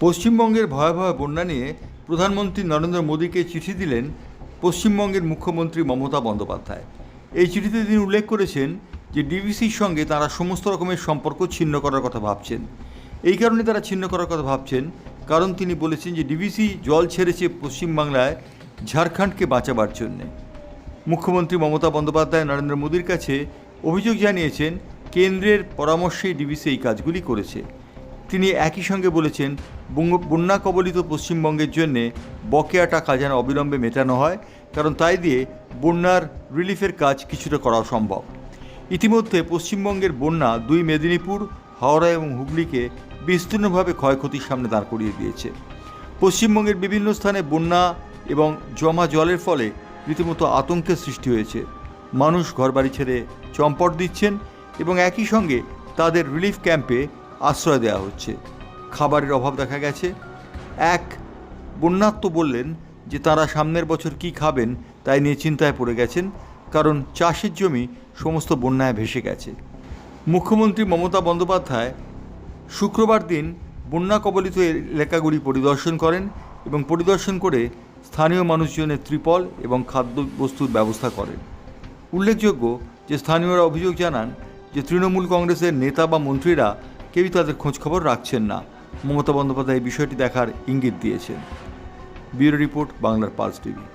পশ্চিমবঙ্গের ভয়াবহ বন্যা নিয়ে প্রধানমন্ত্রী নরেন্দ্র মোদীকে চিঠি দিলেন পশ্চিমবঙ্গের মুখ্যমন্ত্রী মমতা বন্দ্যোপাধ্যায়। এই চিঠিতে তিনি উল্লেখ করেছেন যে ডিভিসির সঙ্গে তারা সমস্ত রকমের সম্পর্ক ছিন্ন করার কথা ভাবছেন। এই কারণে তারা ছিন্ন করার কথা ভাবছেন কারণ তিনি বলেছেন যে ডিভিসি জল ছেড়েছে পশ্চিমবাংলায় ঝাড়খণ্ডকে বাঁচাবার জন্যে। মুখ্যমন্ত্রী মমতা বন্দ্যোপাধ্যায় নরেন্দ্র মোদীর কাছে অভিযোগ জানিয়েছেন কেন্দ্রের পরামর্শেই ডিভিসি এই কাজগুলি করেছে। তিনি একই সঙ্গে বলেছেন বন্যা কবলিত পশ্চিমবঙ্গের জন্যে বকেয়া টাকা যেন অবিলম্বে মেটানো হয়, কারণ তাই দিয়ে বন্যার রিলিফের কাজ কিছুটা করা সম্ভব। ইতিমধ্যে পশ্চিমবঙ্গের বন্যা দুই মেদিনীপুর, হাওড়া এবং হুগলিকে বিস্তীর্ণভাবে ক্ষয়ক্ষতির সামনে দাঁড় করিয়ে দিয়েছে। পশ্চিমবঙ্গের বিভিন্ন স্থানে বন্যা এবং জমা জলের ফলে রীতিমতো আতঙ্কের সৃষ্টি হয়েছে। মানুষ ঘরবাড়ি ছেড়ে চম্পট দিচ্ছেন এবং একই সঙ্গে তাদের রিলিফ ক্যাম্পে আশ্রয় দেওয়া হচ্ছে। খাবারের অভাব দেখা গেছে। এক বন্যার্ত বললেন যে তারা সামনের বছর কি খাবেন তাই নিয়ে চিন্তায় পড়ে গেছেন, কারণ চাষের জমি সমস্ত বন্যায় ভেসে গেছে। মুখ্যমন্ত্রী মমতা বন্দ্যোপাধ্যায় শুক্রবার দিন বন্যা কবলিত এলাকাগুলি পরিদর্শন করেন এবং পরিদর্শন করে স্থানীয় মানুষজনের ত্রিপল এবং খাদ্যবস্তুর ব্যবস্থা করেন। উল্লেখযোগ্য যে স্থানীয়রা অভিযোগ জানান যে তৃণমূল কংগ্রেসের নেতা বা মন্ত্রীরা কেউই তাদের খোঁজখবর রাখছেন না। মমতা বন্দ্যোপাধ্যায় এই বিষয়টি দেখার ইঙ্গিত দিয়েছেন। ব্যুরো রিপোর্ট, বাংলার পালস টিভি।